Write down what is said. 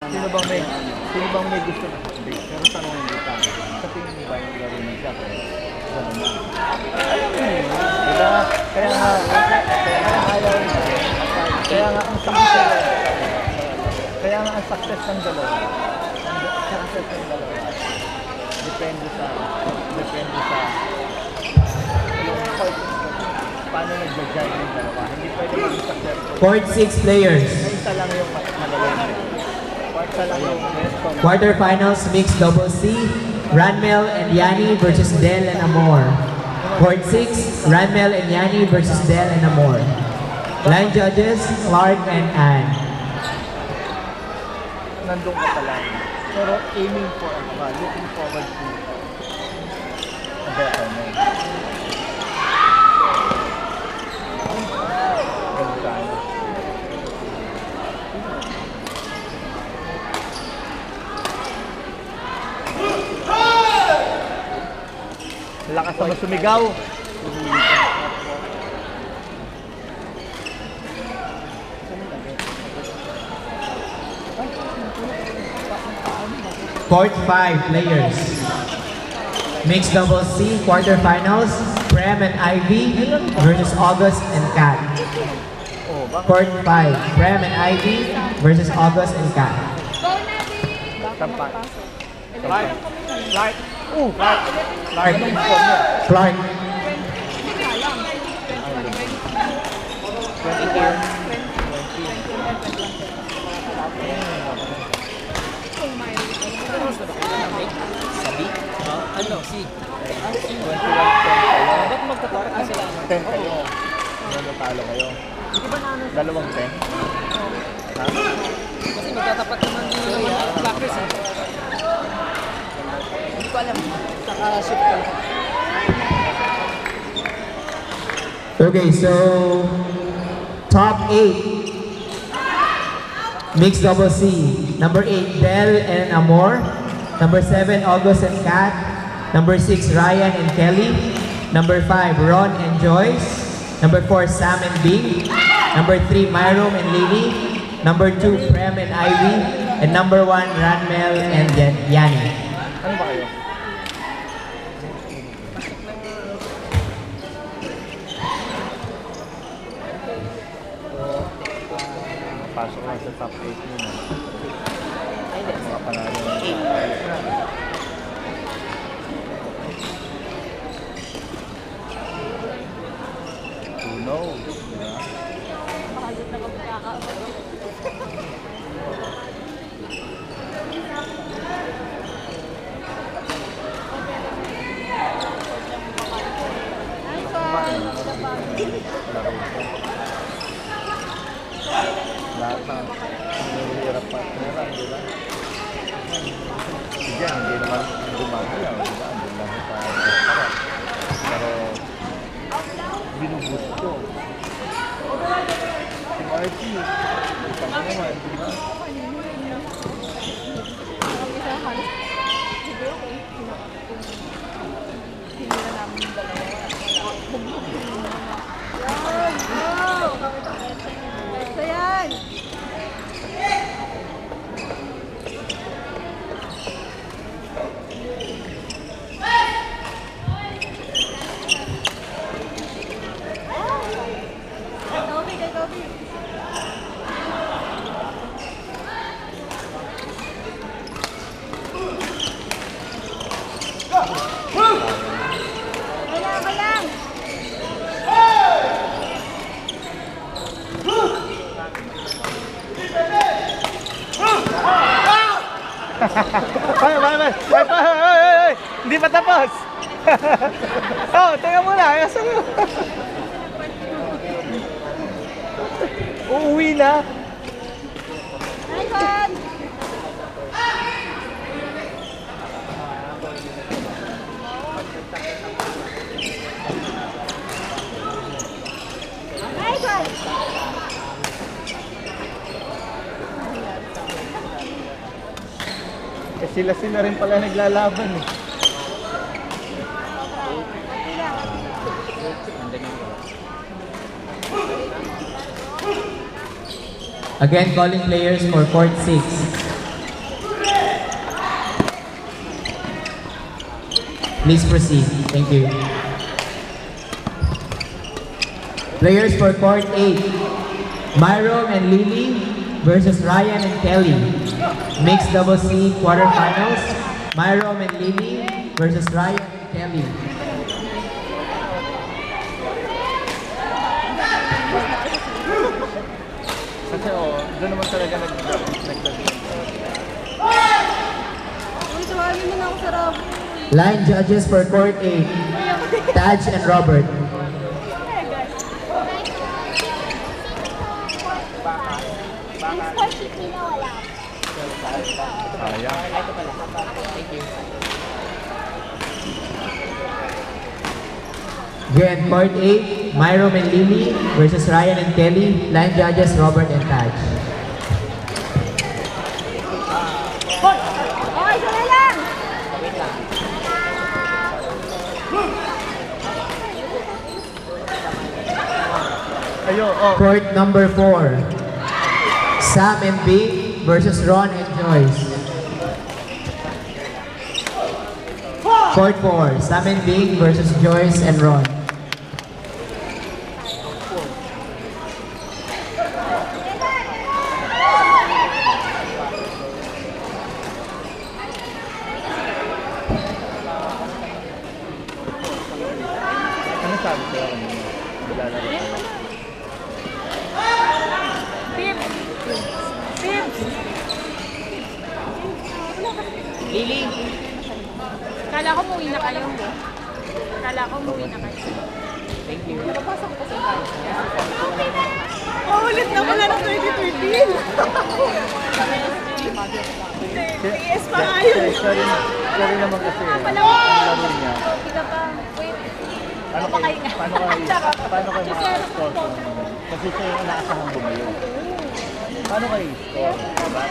Sino bang may gusto na? Hindi. Pero tanongin kita. Sa tingin mo ba yung laro niya siya? Ganun na. Alam mo yun. Diba? Kaya nga ayaw niya. Kaya nga ang success. Kaya nga ang success ng dalawa. Ang success ng dalawa. Depende sa paano nag-judge yung dalawa. Hindi pwede maging successful. Court 6 players. Isa lang yung madali. Isa lang yung best. Quarterfinals mixed double C. Ranmel and Yani versus Del and Amor. Court 6, Ranmel and Yani versus Del and Amor. Line judges, Clark and Ann. Nandun ka pa lang. Pero aiming for, looking forward to a better man. Ganun tayo. Lakas naman sumigaw. Court 5 players. Mixed double C quarterfinals, Prem and Ivy versus August and Kat. Court 5, Prem and Ivy versus August and Kat. Tampak. Clark. Clark. Clark. Clark. 21 magkatapat sila. 10 kayo. Natalo kayo. Dalawang 10? Ha? Kasi magkatapat naman yung Blackers eh. Hindi ko alam. Saka-shift ko. Okay, so top 8 mixed double C. Number 8, Del and Amor. Number 7, August and Kat. Number 6, Ryan and Kelly. Number 5, Ron and Joyce. Number 4, Sam and Bing. Number 3, Myrom and Lily. Number 2, Prem and Ivy. And number 1, Ranmel and Yani. Ano ba kayo? Pasok lang sa top 8 nyo na. Mga panalo na. Who knows? Diba? Lahat ng hirap pa meron, di ba? Sige, hindi naman gumagalaw, di ba? Hindi lang sa restaurant. Pero, binubus ko. Si Marky, isa mo naman, di ba? Ay! Hindi pa tapos! Oh, teka muna, asan mo? Uuwi na? Sila rin pala naglalaban eh. Again, calling players for court 6. Please proceed. Thank you. Players for court 8. Myron and Lily versus Ryan and Kelly. Mixed double C quarterfinals. Myron and Lily versus Ryan and Kelly. Kasi doon naman talaga Uy, tawagin mo na ako sa Rob. Line judges for court 8. Taj and Robert. Yung sport sheet nila wala. Ayan. Again, court 8. Myron and Lily versus Ryan and Kelly. Line judges Robert and Taj. Okay, sila lang! Ayun, oh. Court number 4. Sam and Big versus Ron and Joyce. Court 4. Sam and Big versus Joyce and Ron. Ano sabi ko? Lalaro. Lily. Kala ko umuwi na kayo. Kala ko umuwi na kayo. Thank you. Napapasok ko sa Paulit na pala ng 2013. PS pa nga yun. Sorry naman kasi. Ang laro niya. Ika pa. Wait. Paano kayo makaka-score? Kasi siya yung inaasahan bumayo. Paano kayo score? Diba?